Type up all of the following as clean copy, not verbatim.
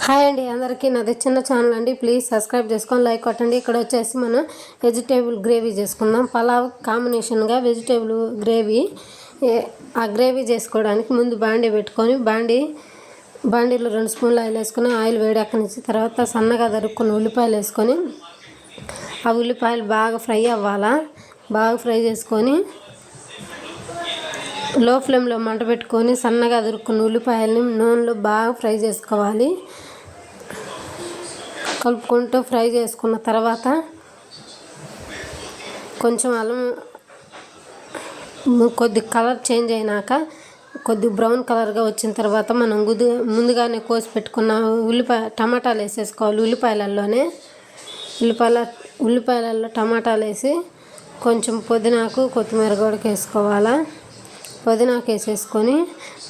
Hi అండి అందరికీ నాది చిన్న ఛానల్ అండి. ప్లీజ్ సబ్స్క్రైబ్ చేసుకొని లైక్ కొట్టండి. ఇక్కడ వచ్చేసి మనం వెజిటేబుల్ గ్రేవీ చేసుకుందాం. పలావ్ కాంబినేషన్గా వెజిటేబుల్ గ్రేవీ. ఆ గ్రేవీ చేసుకోవడానికి ముందు బాండీ పెట్టుకొని బాండీలో 2 స్పూన్లు ఆయిల్ వేసుకొని ఆయిల్ వేడెక్కనిచ్చి తర్వాత సన్నగా తరుక్కున్న ఉల్లిపాయలు వేసుకొని ఆ ఉల్లిపాయలు బాగా ఫ్రై అవ్వాలా. బాగా ఫ్రై చేసుకొని లో ఫ్లేమ్లో మంట పెట్టుకొని సన్నగా తరుక్కున్న ఉల్లిపాయలని నూనెలో బాగా ఫ్రై చేసుకోవాలి. కలుపుకుంటూ ఫ్రై చేసుకున్న తర్వాత కొంచెం అల్లం కొద్ది కలర్ చేంజ్ అయినాక కొద్ది బ్రౌన్ కలర్గా వచ్చిన తర్వాత మనం ముందుగానే కోసి పెట్టుకున్న టమాటాలు వేసేసుకోవాలి. ఉల్లిపాయలలో టమాటాలు వేసి కొంచెం పుదీనాకు కొత్తిమీర కూడా వేసుకోవాలా. పుదీనాకు వేసేసుకొని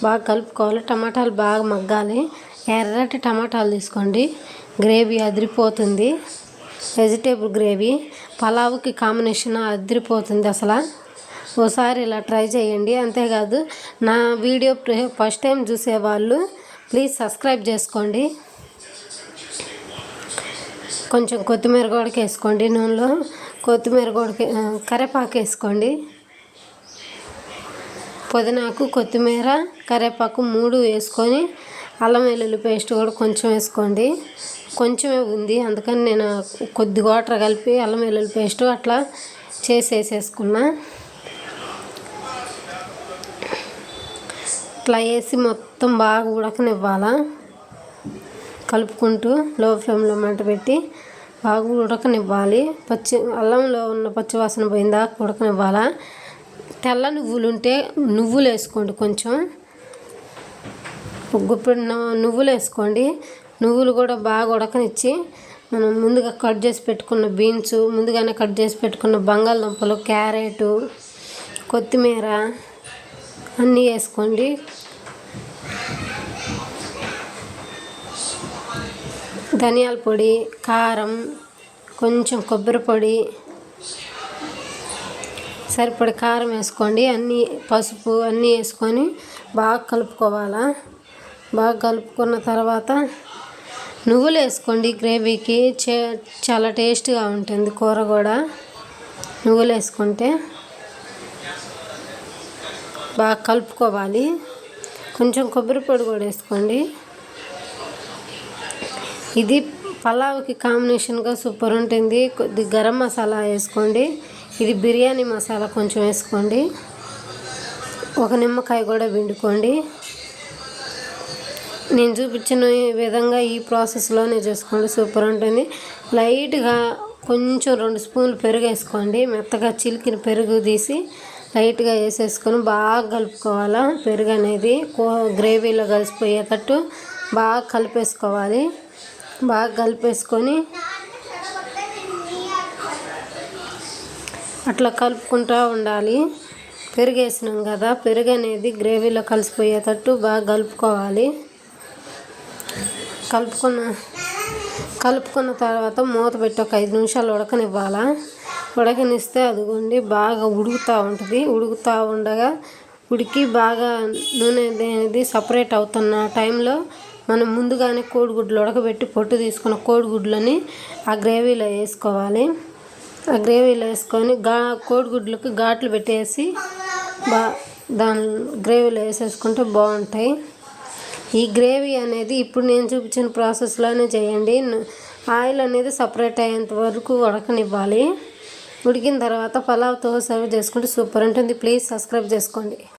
బాగా కలుపుకోవాలి. టమాటాలు బాగా మగ్గాలి. ఎర్రటి టమాటాలు తీసుకోండి, గ్రేవీ అదిరిపోతుంది. వెజిటేబుల్ గ్రేవీ పలావుకి కాంబినేషన్ అదిరిపోతుంది అసలు. ఓసారి ఇలా ట్రై చేయండి. అంతేకాదు నా వీడియో ఫస్ట్ టైం చూసేవాళ్ళు ప్లీజ్ సబ్స్క్రైబ్ చేసుకోండి. కొంచెం కొత్తిమీర కూడా వేసుకోండి. నూనెలో కొత్తిమీర కూడా కరివేపాకు వేసుకోండి. పుదీనాకు కొత్తిమీర కరివేపాకు 3 వేసుకొని అల్లం వెల్లుల్లి పేస్ట్ కూడా కొంచెం వేసుకోండి. కొంచెమే ఉంది అందుకని నేను కొద్ది వాటర్ కలిపి అల్లం వెల్లుల్లి పేస్ట్ అట్లా వేసేసుకున్నా. ఇట్లా వేసి మొత్తం బాగా ఉడకనివ్వాలా. కలుపుకుంటూ లో ఫ్లేమ్లో మంట పెట్టి బాగా ఉడకనివ్వాలి. అల్లంలో ఉన్న పచ్చివాసన పోయిందా ఉడకనివ్వాలా. తెల్ల నువ్వులు ఉంటే నువ్వులు వేసుకోండి. కొంచెం గుప్పెడు నువ్వులు వేసుకోండి. నువ్వులు కూడా బాగా ఉడకనిచ్చి మనం ముందుగా కట్ చేసి పెట్టుకున్న బీన్స్, ముందుగానే కట్ చేసి పెట్టుకున్న బంగాళదుంపలు, క్యారెట్, కొత్తిమీర అన్నీ వేసుకోండి. ధనియాల పొడి, కారం, కొంచెం కొబ్బరి పొడి, సరిపడి కారం వేసుకోండి. అన్నీ పసుపు అన్నీ వేసుకొని బాగా కలుపుకోవాలా. బాగా కలుపుకున్న తర్వాత నువ్వులు వేసుకోండి. గ్రేవీకి చాలా టేస్ట్గా ఉంటుంది కూర కూడా. నువ్వులు వేసుకుంటే బాగా కలుపుకోవాలి. కొంచెం కొబ్బరి పొడి కూడా వేసుకోండి. ఇది పలావ్కి కాంబినేషన్గా సూపర్ ఉంటుంది. కొద్ది గరం మసాలా వేసుకోండి. ఇది బిర్యానీ మసాలా కొంచెం వేసుకోండి. ఒక నిమ్మకాయ కూడా పిండుకోండి. నేను చూపించిన విధంగా ఈ ప్రాసెస్లోనే చేసుకోండి, సూపర్ ఉంటుంది. లైట్గా కొంచెం 2 స్పూన్లు పెరుగు వేసుకోండి. మెత్తగా చిలికిన పెరుగు తీసి లైట్గా వేసేసుకొని బాగా కలుపుకోవాలా. పెరుగు అనేది గ్రేవీలో కలిసిపోయేటట్టు బాగా కలిపేసుకోవాలి. బాగా కలిపేసుకొని అట్లా కలుపుకుంటూ ఉండాలి. పెరుగు వేసినాం కదా, పెరుగు అనేది గ్రేవీలో కలిసిపోయేటట్టు బాగా కలుపుకోవాలి. కలుపుకున్న తర్వాత మూత పెట్టి ఒక 5 నిమిషాలు ఉడకనివ్వాలా. ఉడకనిస్తే అదిగోండి బాగా ఉడుకుతూ ఉంటుంది. ఉడుకుతూ ఉండగా ఉడికి బాగా నూనె అనేది సపరేట్ అవుతున్న టైంలో మనం ముందుగానే కోడిగుడ్లు ఉడకబెట్టి పొట్టు తీసుకున్న కోడిగుడ్లని ఆ గ్రేవీలో వేసుకోవాలి. ఆ గ్రేవీలో వేసుకొని కోడిగుడ్లకు ఘాట్లు పెట్టేసి దాని గ్రేవీలో వేసేసుకుంటే బాగుంటాయి. ఈ గ్రేవీ అనేది ఇప్పుడు నేను చూపించిన ప్రాసెస్లోనే చేయండి. ఆయిల్ అనేది సపరేట్ అయ్యేంత వరకు ఉడకనివ్వాలి. ఉడికిన తర్వాత పలావ్తో సర్వ్ చేసుకుంటే సూపర్ ఉంటుంది. ప్లీజ్ సబ్స్క్రైబ్ చేసుకోండి.